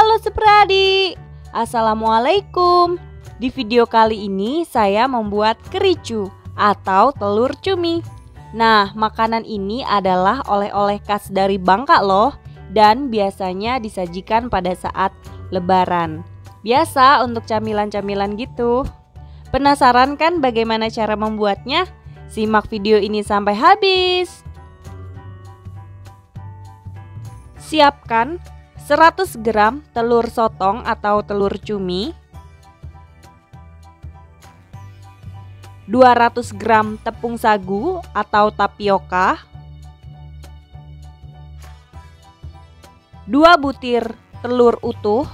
Halo Supradi, Assalamualaikum. Di video kali ini saya membuat kericu atau telur cumi. Nah, makanan ini adalah oleh-oleh khas dari Bangka loh, dan biasanya disajikan pada saat Lebaran. Biasa untuk camilan-camilan gitu. Penasaran kan bagaimana cara membuatnya? Simak video ini sampai habis. Siapkan 100 gram telur sotong atau telur cumi, 200 gram tepung sagu atau tapioka, 2 butir telur utuh,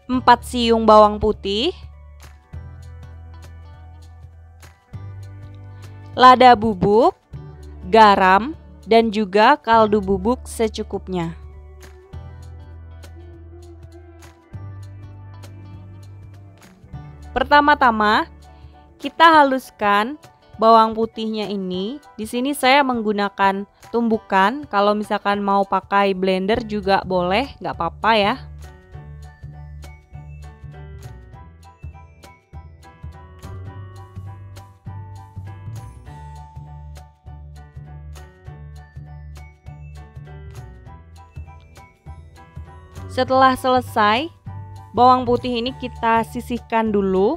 4 siung bawang putih, lada bubuk, garam, dan juga kaldu bubuk secukupnya. Pertama-tama kita haluskan bawang putihnya ini. Di sini saya menggunakan tumbukan. Kalau misalkan mau pakai blender juga boleh, nggak apa-apa ya. Setelah selesai, bawang putih ini kita sisihkan dulu.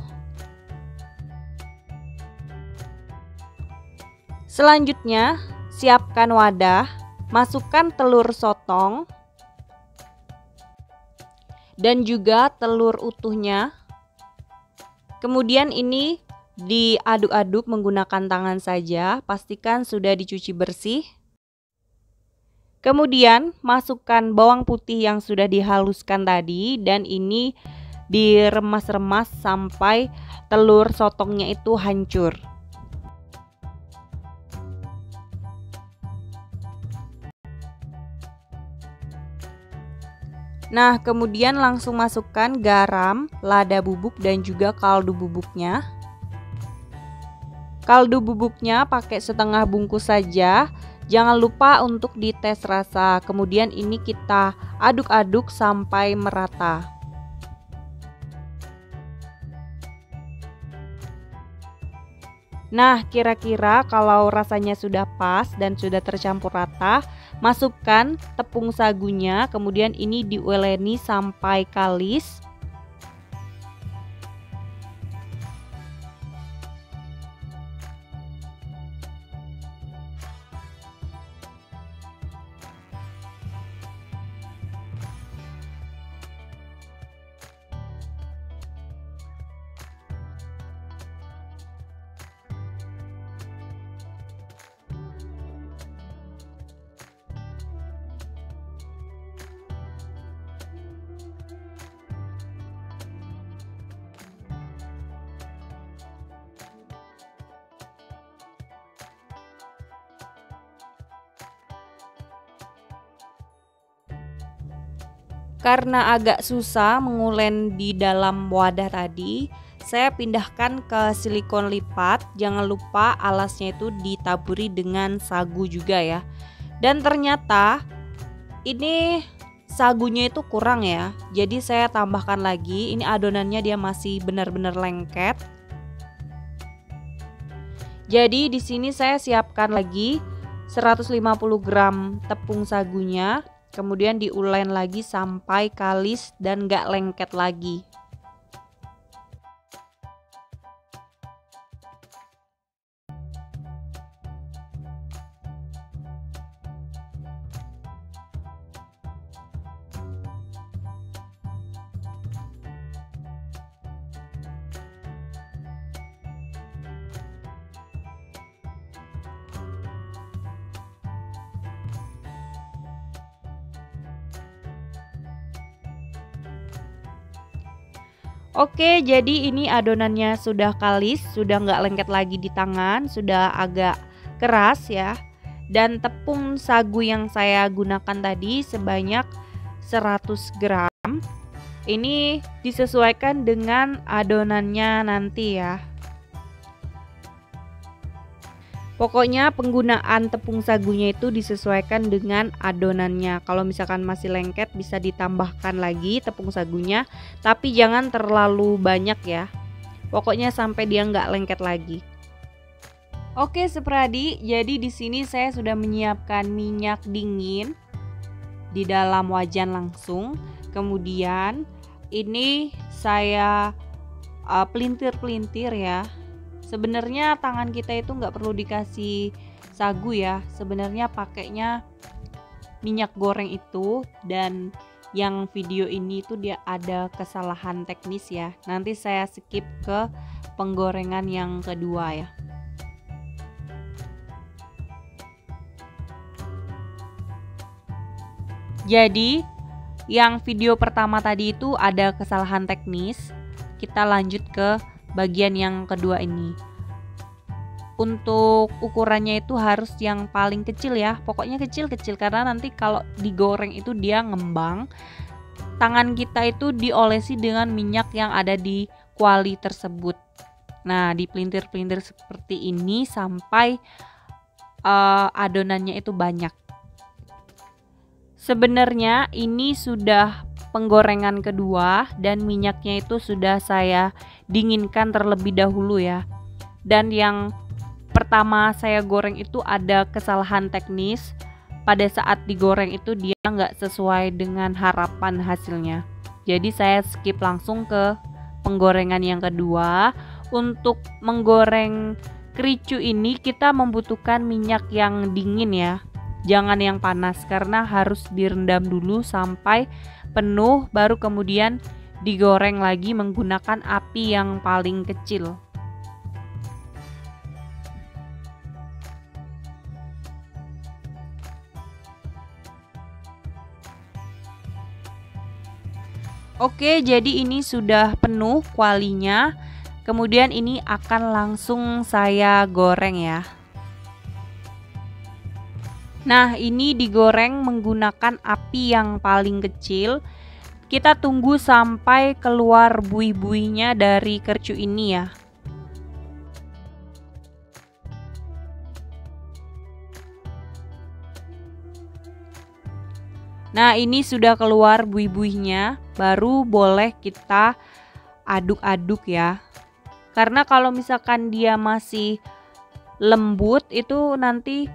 Selanjutnya, siapkan wadah, masukkan telur sotong dan juga telur utuhnya. Kemudian ini diaduk-aduk menggunakan tangan saja, pastikan sudah dicuci bersih. Kemudian masukkan bawang putih yang sudah dihaluskan tadi, dan ini diremas-remas sampai telur sotongnya itu hancur. Nah, kemudian langsung masukkan garam, lada bubuk, dan juga kaldu bubuknya. Kaldu bubuknya pakai setengah bungkus saja. Jangan lupa untuk dites rasa. Kemudian ini kita aduk-aduk sampai merata. Nah, kira-kira kalau rasanya sudah pas dan sudah tercampur rata, masukkan tepung sagunya. Kemudian ini diuleni sampai kalis. Karena agak susah mengulen di dalam wadah tadi, saya pindahkan ke silikon lipat. Jangan lupa alasnya itu ditaburi dengan sagu juga ya. Dan ternyata ini sagunya itu kurang ya. Jadi saya tambahkan lagi. Ini adonannya dia masih benar-benar lengket. Jadi di sini saya siapkan lagi 150 gram tepung sagunya. Kemudian diulen lagi sampai kalis dan gak lengket lagi. Oke, jadi ini adonannya sudah kalis, sudah nggak lengket lagi di tangan, sudah agak keras ya. Dan tepung sagu yang saya gunakan tadi sebanyak 100 gram. Ini disesuaikan dengan adonannya nanti ya. Pokoknya penggunaan tepung sagunya itu disesuaikan dengan adonannya. Kalau misalkan masih lengket bisa ditambahkan lagi tepung sagunya, tapi jangan terlalu banyak ya. Pokoknya sampai dia nggak lengket lagi. Oke, sepradi, jadi di sini saya sudah menyiapkan minyak dingin di dalam wajan langsung. Kemudian ini saya pelintir-pelintir ya. Sebenarnya tangan kita itu nggak perlu dikasih sagu ya. Sebenarnya pakainya minyak goreng itu, dan yang video ini tuh dia ada kesalahan teknis ya. Nanti saya skip ke penggorengan yang kedua ya. Jadi yang video pertama tadi itu ada kesalahan teknis. Kita lanjut ke bagian yang kedua ini. Untuk ukurannya itu harus yang paling kecil ya. Pokoknya kecil-kecil karena nanti kalau digoreng itu dia ngembang. Tangan kita itu diolesi dengan minyak yang ada di kuali tersebut. Nah, dipelintir-pelintir seperti ini sampai adonannya itu banyak. Sebenarnya ini sudah penggorengan kedua dan minyaknya itu sudah saya dinginkan terlebih dahulu ya. Dan yang pertama saya goreng itu ada kesalahan teknis. Pada saat digoreng itu dia nggak sesuai dengan harapan hasilnya. Jadi saya skip langsung ke penggorengan yang kedua. Untuk menggoreng kericu ini kita membutuhkan minyak yang dingin ya. Jangan yang panas karena harus direndam dulu sampai penuh, baru kemudian digoreng lagi menggunakan api yang paling kecil. Oke, jadi ini sudah penuh kualinya. Kemudian ini akan langsung saya goreng ya. Nah, ini digoreng menggunakan api yang paling kecil. Kita tunggu sampai keluar buih-buihnya dari kericu ini ya. Nah, ini sudah keluar buih-buihnya, baru boleh kita aduk-aduk ya. Karena kalau misalkan dia masih lembut itu nanti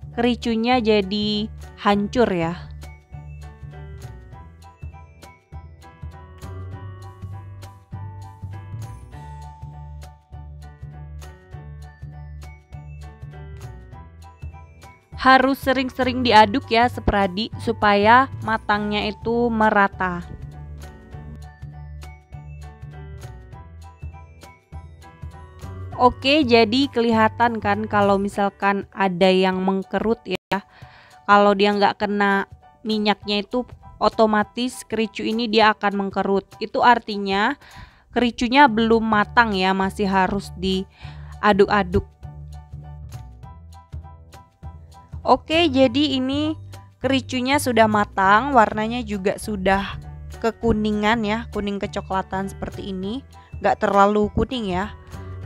kericunya jadi hancur ya. Harus sering-sering diaduk ya sepradi supaya matangnya itu merata. Oke, jadi kelihatan kan kalau misalkan ada yang mengkerut ya. Kalau dia nggak kena minyaknya itu otomatis kericu ini dia akan mengkerut. Itu artinya kericunya belum matang ya, masih harus diaduk-aduk. Oke, jadi ini kericunya sudah matang, warnanya juga sudah kekuningan ya, kuning kecoklatan seperti ini. Nggak terlalu kuning ya.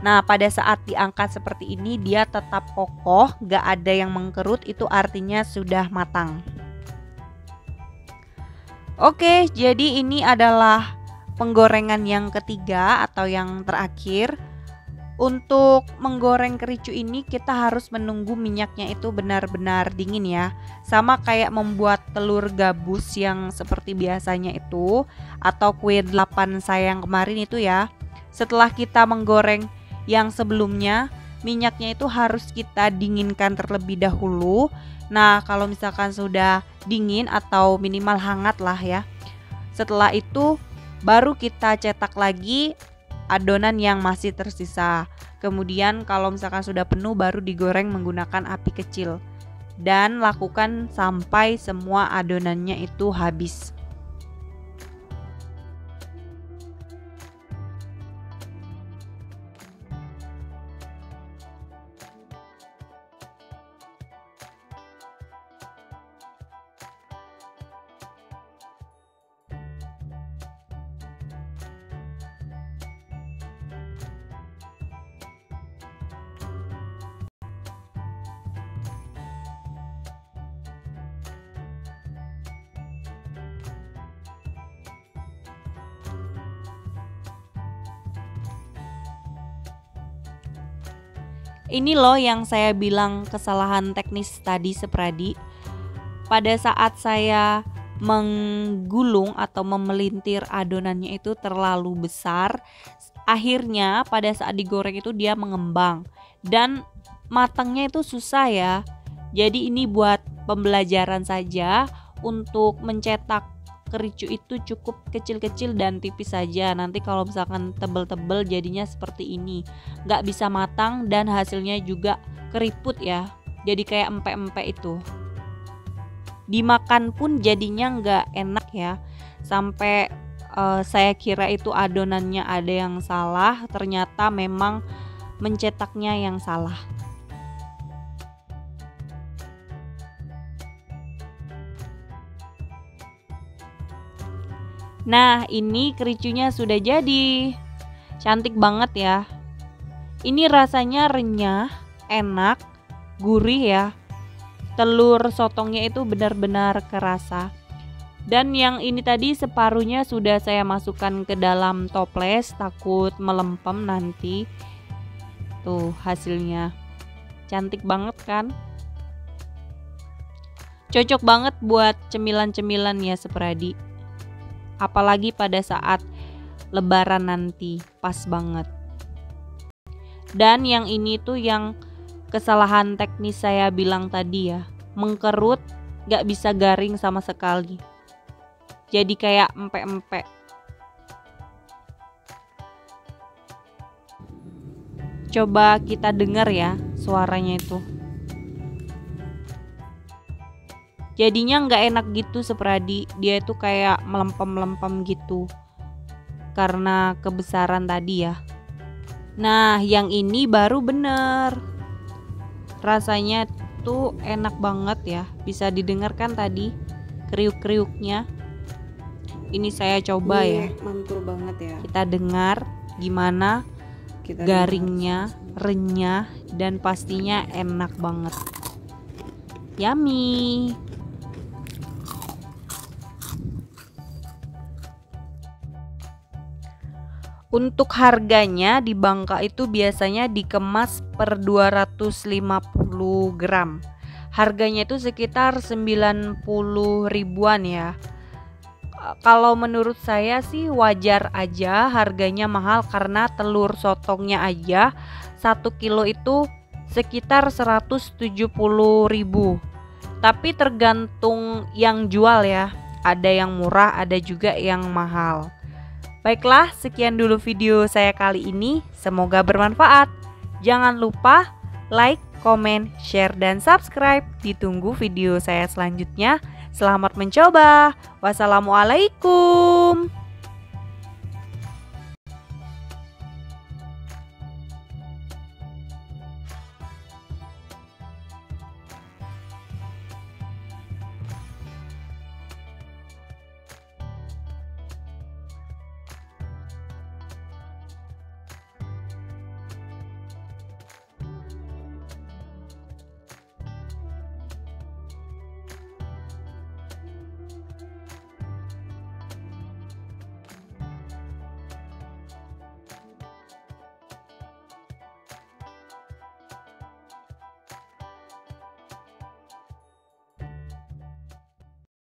Nah, pada saat diangkat seperti ini dia tetap kokoh, gak ada yang mengkerut, itu artinya sudah matang. Oke, jadi ini adalah penggorengan yang ketiga atau yang terakhir. Untuk menggoreng kericu ini kita harus menunggu minyaknya itu benar-benar dingin ya. Sama kayak membuat telur gabus yang seperti biasanya itu, atau kue 8 saya yang kemarin itu ya. Setelah kita menggoreng yang sebelumnya, minyaknya itu harus kita dinginkan terlebih dahulu. Nah, kalau misalkan sudah dingin atau minimal hangat lah ya, setelah itu baru kita cetak lagi adonan yang masih tersisa. Kemudian kalau misalkan sudah penuh baru digoreng menggunakan api kecil. Dan lakukan sampai semua adonannya itu habis. Ini loh yang saya bilang kesalahan teknis tadi Sepradi. Pada saat saya menggulung atau memelintir adonannya itu terlalu besar, akhirnya pada saat digoreng itu dia mengembang dan matangnya itu susah ya. Jadi ini buat pembelajaran saja. Untuk mencetak kericu itu cukup kecil-kecil dan tipis saja. Nanti kalau misalkan tebel-tebel jadinya seperti ini, nggak bisa matang dan hasilnya juga keriput ya, jadi kayak empek-empek itu. Dimakan pun jadinya nggak enak ya. Sampai saya kira itu adonannya ada yang salah, ternyata memang mencetaknya yang salah. Nah, ini kericunya sudah jadi. Cantik banget ya. Ini rasanya renyah, enak, gurih ya. Telur sotongnya itu benar-benar kerasa. Dan yang ini tadi separuhnya sudah saya masukkan ke dalam toples, takut melempem nanti. Tuh hasilnya. Cantik banget kan? Cocok banget buat cemilan-cemilan ya Sepradi. Apalagi pada saat lebaran nanti, pas banget. Dan yang ini tuh yang kesalahan teknis saya bilang tadi ya, mengkerut, gak bisa garing sama sekali, jadi kayak empek-empek. Coba kita dengar ya suaranya itu. Jadinya nggak enak gitu Sepradi, dia itu kayak melempem-melempem gitu karena kebesaran tadi ya. Nah yang ini baru bener, rasanya tuh enak banget ya, bisa didengarkan tadi kriuk-kriuknya. Ini saya coba ya, mantul banget ya. kita dengar gimana garingnya, renyah, dan pastinya enak banget. Yummy. Untuk harganya di Bangka itu biasanya dikemas per 250 gram. Harganya itu sekitar 90 ribuan ya. Kalau menurut saya sih wajar aja harganya mahal karena telur sotongnya aja 1 kilo itu sekitar 170 ribu. Tapi tergantung yang jual ya. Ada yang murah, ada juga yang mahal. Baiklah, sekian dulu video saya kali ini. Semoga bermanfaat. Jangan lupa like, komen, share, dan subscribe. Ditunggu video saya selanjutnya. Selamat mencoba. Wassalamualaikum.